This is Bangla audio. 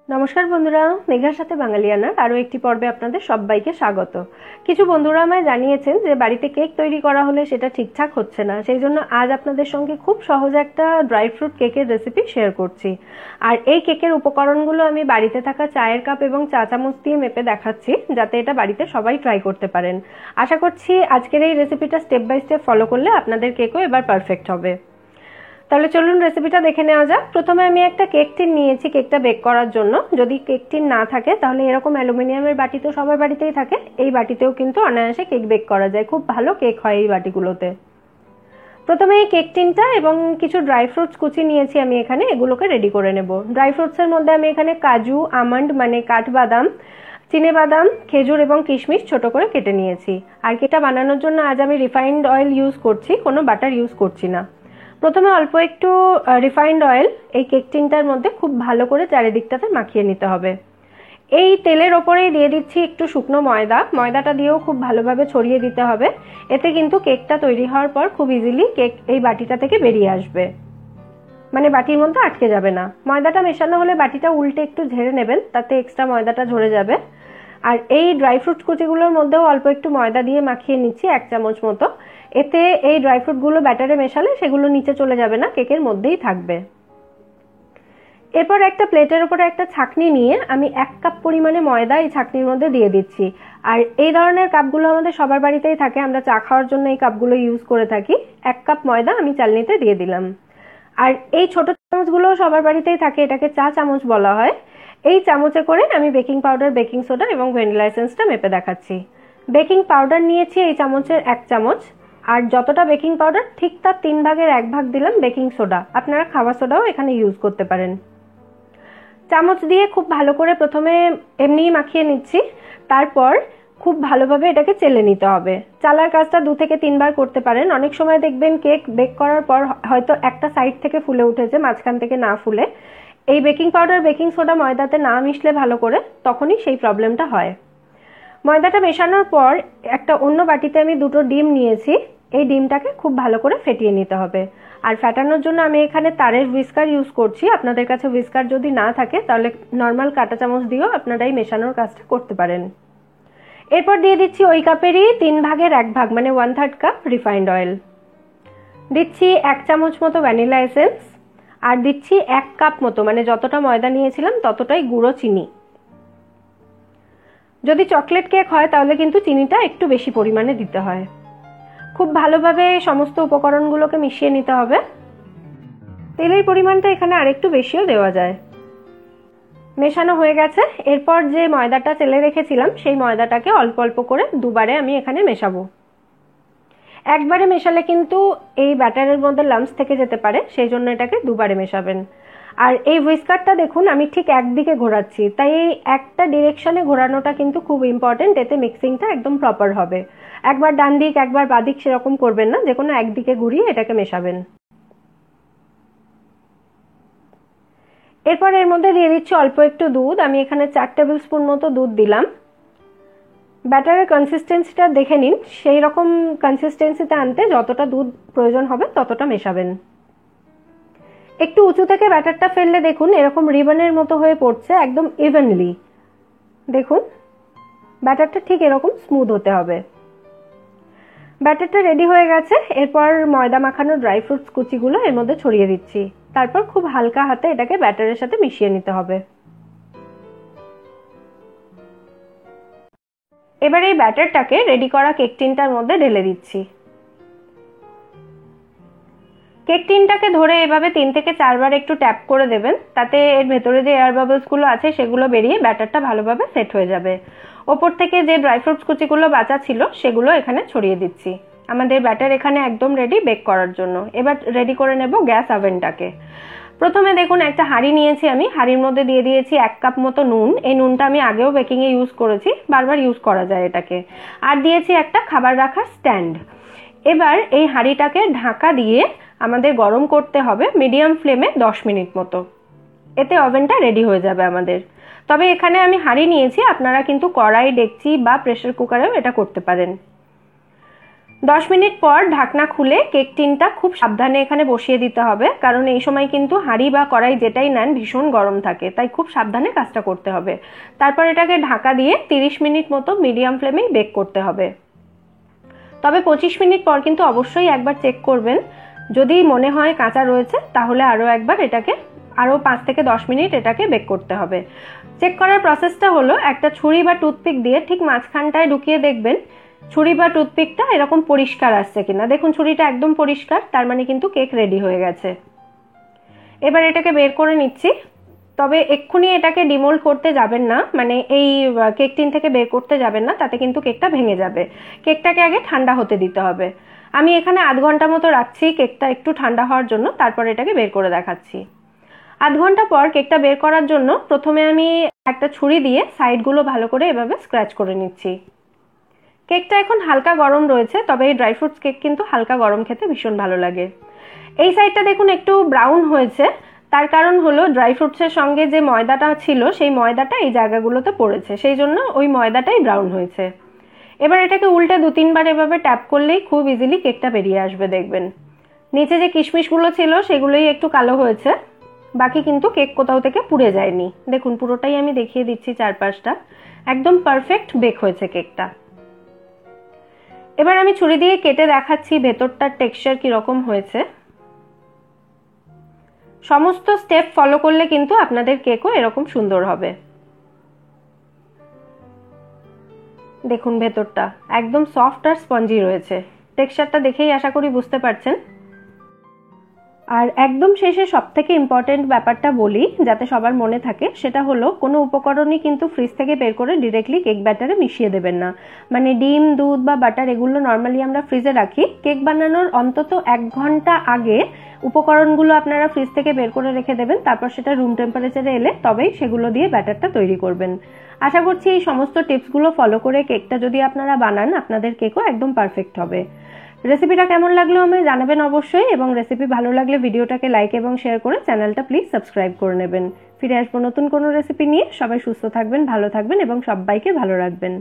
নমস্কার বন্ধুরা, মেঘার সাথে বাঙালিয়ানার আরও একটি পর্বে আপনাদের সবাইকে স্বাগত। কিছু বন্ধুরা আমায় জানিয়েছেন যে বাড়িতে কেক তৈরি করা হলে সেটা ঠিকঠাক হচ্ছে না, সেই জন্য আজ আপনাদের সঙ্গে খুব সহজ একটা ড্রাই ফ্রুট কেকের রেসিপি শেয়ার করছি। আর এই কেকের উপকরণগুলো আমি বাড়িতে থাকা চায়ের কাপ এবং চা চামচ দিয়ে মেপে দেখাচ্ছি, যাতে এটা বাড়িতে সবাই ট্রাই করতে পারেন। আশা করছি আজকের এই রেসিপিটা স্টেপ বাই স্টেপ ফলো করলে আপনাদের কেকও এবার পারফেক্ট হবে। তাহলে চলুন রেসিপিটা দেখে নেওয়া যাক। প্রথমে আমি একটা কেক টিন নিয়েছি কেকটা বেক করার জন্য। যদি কেক টিন না থাকে তাহলে এরকম অ্যালুমিনিয়ামের বাটি তো সবার বাড়িতেই থাকে, এই বাটিতেও কিন্তু অনায়াসে কেক বেক করা যায়, খুব ভালো কেক হয় এই বাটিগুলোতে। প্রথমে এই কেক টিনটা এবং কিছু ড্রাই ফ্রুটস কুচি নিয়েছি আমি এখানে, এগুলোকে রেডি করে নেব। ড্রাই ফ্রুটসের মধ্যে আমি এখানে কাজু, আমন্ড মানে কাঠবাদাম, চিনেবাদাম, খেজুর এবং কিশমিশ ছোট করে কেটে নিয়েছি। আর কেকটা বানানোর জন্য আজ আমি রিফাইন্ড অয়েল ইউজ করছি, কোনো বাটার ইউজ করছি না। প্রথমে অল্প একটু রিফাইন্ড অয়েল এই কেক টিনটার মধ্যে খুব ভালো করে চারিদিকটাতে মাখিয়ে নিতে হবে। এই তেলের ওপরেই দিয়ে দিচ্ছি একটু শুকনো ময়দাটা দিয়েও খুব ভালোভাবে ছড়িয়ে দিতে হবে। এতে কিন্তু কেকটা তৈরি হওয়ার পর খুব ইজিলি কেক এই বাটিটা থেকে বেরিয়ে আসবে, মানে বাটির মধ্যে আটকে যাবে না। ময়দাটা মেশানো হলে বাটিটা উল্টে একটু ঝেড়ে নেবেন, তাতে এক্সট্রা ময়দাটা ঝরে যাবে। আর এই ড্রাই ফ্রুট কুচিগুলোর মধ্যেও অল্প একটু ময়দা দিয়ে মাখিয়ে নিচ্ছি 1 চামচ মতো। এতে এই ড্রাই ফ্রুটগুলো ব্যাটারে মেশালে সেগুলো নিচে চলে যাবে না, কেকের মধ্যেই থাকবে। এরপর একটা প্লেটের উপরে একটা ছাঁকনি নিয়ে আমি 1 কাপ পরিমাণে ময়দা এই ছাঁকনির মধ্যে দিয়ে দিচ্ছি। আর এই ধরনের কাপগুলো আমাদের সবার বাড়িতেই থাকে, আমরা চা খাওয়ার জন্য এই কাপগুলো ইউজ করে থাকি। 1 কাপ ময়দা আমি চালনিতে দিয়ে দিলাম। আর এই ছোট চামচগুলো সবার বাড়িতেই থাকে, এটাকে চা চামচ বলা হয়। এই চামচে করে আমি বেকিং পাউডার, বেকিং সোডা এবং ভ্যানিলা এসেন্সটা মেপে দেখাচ্ছি। বেকিং পাউডার নিয়েছি এই চামচের 1 চামচ, আর যতটা বেকিং পাউডার ঠিক তার 3 ভাগের 1 ভাগ দিলাম বেকিং সোডা। আপনারা খাবার সোডাও এখানে ইউজ করতে পারেন। চামচ দিয়ে খুব ভালো করে প্রথমে এমনিই মাখিয়ে নিচ্ছি, তারপর খুব ভালোভাবে এটাকে চেলে নিতে হবে। চালার কাজটা 2 থেকে 3 বার করতে পারেন। অনেক সময় দেখবেন কেক বেক করার পর হয়তো একটা সাইড থেকে ফুলে উঠেছে, মাঝখান থেকে না ফুলে। এই বেকিং পাউডার, বেকিং সোডা ময়দাতে না মিশলে ভালো করে, তখনই সেই প্রবলেমটা হয়। ময়দাটা মেশানোর পর একটা অন্য বাটিতে আমি 2টো ডিম নিয়েছি। এই ডিমটাকে খুব ভালো করে ফেটিয়ে নিতে হবে। আর ফেটানোর জন্য আমি এখানে তারের হুইস্কার ইউজ করছি। আপনাদের কাছে হুইস্কার যদি না থাকে তাহলে নর্মাল কাঁটা চামচ দিয়েও আপনারা এই মেশানোর কাজটা করতে পারেন। এরপর দিয়ে দিচ্ছি ওই কাপেরই 3 ভাগের 1 ভাগ মানে 1/3 কাপ রিফাইন্ড অয়েল। দিচ্ছি 1 চামচ মতো ভ্যানিলা এসেন্স, আর দিচ্ছি 1 কাপ মতো মানে যতটা ময়দা নিয়েছিলাম ততটাই গুঁড়ো চিনি। যদি চকলেট কেক হয় তাহলে কিন্তু চিনিটা একটু বেশি পরিমাণে দিতে হয়। খুব ভালোভাবে সমস্ত উপকরণগুলোকে মিশিয়ে নিতে হবে। তেলের পরিমাণটা এখানে আরেকটু বেশিও দেওয়া যায়। মেশানো হয়ে গেছে। এরপর যে ময়দাটা চেলে রেখেছিলাম সেই ময়দাটাকে অল্প অল্প করে 2 বারে আমি এখানে মেশাবো। একবারে মেশালে কিন্তু এই ব্যাটারের মধ্যে লাম্পস থেকে যেতে পারে, সেই জন্য এটাকে 2 বারে মেশাবেন। আর এই হুইস্কারটা দেখুন আমি ঠিক একদিকে ঘোরাচ্ছি, তাই এই একটা ডিরেকশনে ঘোরানোটা কিন্তু খুব ইম্পর্টেন্ট, এতে মিক্সিংটা একদম প্রপার হবে। একবার ডান দিক একবার বাঁ দিক সেরকম করবেন না, যে কোনো একদিকে ঘুরিয়ে এটাকে মেশাবেন। এরপর এর মধ্যে দিয়ে দিচ্ছি অল্প একটু দুধ। আমি এখানে 4 টেবিল স্পুন মতো দুধ দিলাম। ব্যাটারের কনসিস্টেন্সিটা দেখে নিন, সেই রকম কনসিস্টেন্সিতে আনতে যতটা দুধ প্রয়োজন হবে ততটা মেশাবেন। একটু উঁচু থেকে ব্যাটারটা ফেললে দেখুন এরকম রিবনের মতো হয়ে পড়ছে, একদম ইভেনলি। দেখুন ব্যাটারটা ঠিক এরকম স্মুথ হতে হবে। ব্যাটারটা রেডি হয়ে গেছে। এরপর ময়দা মাখানো ড্রাই ফ্রুটস কুচিগুলো এর মধ্যে ছড়িয়ে দিচ্ছি। তারপর খুব হালকা হাতে এটাকে ব্যাটারের সাথে মিশিয়ে নিতে হবে। এবার এই ব্যাটারটাকে রেডি করা কেক টিনটার মধ্যে ঢেলে দিচ্ছি। কেক টিনটাকে ধরে এভাবে 3 থেকে 4 বার একটু ট্যাপ করে দেবেন, তাতে এর ভেতরে যে এয়ার বাবলসগুলো আছে সেগুলো বেরিয়ে ব্যাটারটা ভালোভাবে সেট হয়ে যাবে। ওপর থেকে যে ড্রাই ফ্রুটস কুচিগুলো বাঁচা ছিল সেগুলো এখানে ছড়িয়ে দিচ্ছি। আমাদের ব্যাটার এখানে একদম রেডি বেক করার জন্য। এবার রেডি করে নেব গ্যাস ওভেনটাকে। প্রথমে দেখুন একটা হাঁড়ি নিয়েছি আমি, হাঁড়ির মধ্যে দিয়ে দিয়েছি 1 কাপ মতো নুন। এই নুনটা আমি আগেও বেকিংয়ে ইউজ করেছি, বারবার ইউজ করা যায় এটাকে। আর দিয়েছি একটা খাবার রাখার স্ট্যান্ড। এবার এই হাঁড়িটাকে ঢাকা দিয়ে আমাদের গরম করতে হবে মিডিয়াম ফ্লেমে 10 মিনিট মতো। এতে ওভেনটা রেডি হয়ে যাবে আমাদের। তবে এখানে আমি হাঁড়ি নিয়েছি, আপনারা কিন্তু কড়াই, ডেকচি বা প্রেসার কুকারেও এটা করতে পারেন। 10 মিনিট পর ঢাকনা খুলে কেক টিনটা খুব সাবধানে এখানে বসিয়ে দিতে হবে, কারণ এই সময় কিন্তু হাঁড়ি বা কড়াই যেটাই নেন ভীষণ গরম থাকে, তাই খুব সাবধানে কাজটা করতে হবে। তারপর এটাকে ঢাকা দিয়ে 30 মিনিট মতো মিডিয়াম ফ্লেমেই বেক করতে হবে। তবে 25 মিনিট পর কিন্তু অবশ্যই একবার চেক করবেন, যদি মনে হয় কাঁচা রয়েছে তাহলে আরও একবার এটাকে আরও 5 থেকে 10 মিনিট এটাকে বেক করতে হবে। চেক করার প্রসেসটা হলো একটা ছুরি বা টুথপিক দিয়ে ঠিক মাঝখানটায় ঢুকিয়ে দেখবেন ছুরি বা টুথপিকটা এরকম পরিষ্কার আসছে কিনা। দেখুন ছুরিটা একদম পরিষ্কার, তার মানে কিন্তু কেক রেডি হয়ে গেছে। এবার এটাকে বের করে নিচ্ছি। তবে এক্ষুনি এটাকে ডিমোল্ড করতে যাবেন না, মানে এই কেক টিন থেকে বের করতে যাবেন না, তাতে কিন্তু কেকটা ভেঙে যাবে। কেকটাকে আগে ঠান্ডা হতে দিতে হবে। আমি এখানে আধ ঘন্টা মতো রাখছি কেকটা একটু ঠান্ডা হওয়ার জন্য, তারপর এটাকে বের করে দেখাচ্ছি। আধ ঘন্টা পর কেকটা বের করার জন্য প্রথমে আমি একটা ছুরি দিয়ে সাইডগুলো ভালো করে এভাবে স্ক্র্যাচ করে নিচ্ছি। কেকটা এখন হালকা গরম রয়েছে, তবে এই ড্রাই ফ্রুটস কেক কিন্তু হালকা গরম খেতে ভীষণ ভালো লাগে। এই সাইডটা দেখুন একটু ব্রাউন হয়েছে, তার কারণ হলো ড্রাই ফ্রুটসের সঙ্গে যে ময়দাটা ছিল সেই ময়দাটা এই জায়গাগুলোতে পড়েছে, সেই জন্য ওই ময়দাটাই ব্রাউন হয়েছে। এবার এটাকে উল্টে 2-3 বার এভাবে ট্যাপ করলেই খুব ইজিলি কেকটা বেরিয়ে আসবে। দেখবেন নিচে যে কিশমিশগুলো ছিল সেগুলোই একটু কালো হয়েছে, বাকি কিন্তু কেক কোথাও থেকে পুড়ে যায়নি। দেখুন পুরোটাই আমি দেখিয়ে দিচ্ছি, চারপাশটা একদম পারফেক্ট বেক হয়েছে কেকটা। এবার আমি ছুরি দিয়ে কেটে দেখাচ্ছি ভেতরটার টেক্সচার কিরকম হয়েছে। সমস্ত স্টেপ ফলো করলে কিন্তু আপনাদের কেকও এরকম সুন্দর হবে। দেখুন ভেতরটা একদম সফট আর স্পঞ্জি রয়েছে, টেক্সচারটা দেখেই আশা করি বুঝতে পারছেন। আর একদম শেষে সবথেকে ইম্পর্টেন্ট ব্যাপারটা বলি যাতে সবার মনে থাকে, সেটা হলো কোনো উপকরণই কিন্তু ফ্রিজ থেকে বের করে ডিরেক্টলি কেক ব্যাটারে মিশিয়ে দেবেন না। মানে ডিম, দুধ বা বাটার এগুলো নর্মালি আমরা ফ্রিজে রাখি, কেক বানানোর অন্তত 1 ঘন্টা আগে উপকরণগুলো আপনারা ফ্রিজ থেকে বের করে রেখে দেবেন, তারপর সেটা রুম টেম্পারেচারে এলে তবেই সেগুলো দিয়ে ব্যাটারটা তৈরি করবেন। আশা করছি এই সমস্ত টিপসগুলো ফলো করে কেকটা যদি আপনারা বানান আপনাদের কেকও একদম পারফেক্ট হবে। রেসিপিটা কেমন লাগলো আমায় জানাবেন অবশ্যই, এবং রেসিপি ভালো লাগলে ভিডিওটাকে লাইক এবং শেয়ার করে চ্যানেলটা প্লিজ সাবস্ক্রাইব করে নেবেন। ফিরে আসবো নতুন কোনো রেসিপি নিয়ে। সবাই সুস্থ থাকবেন, ভালো থাকবেন এবং সবাইকে ভালো রাখবেন।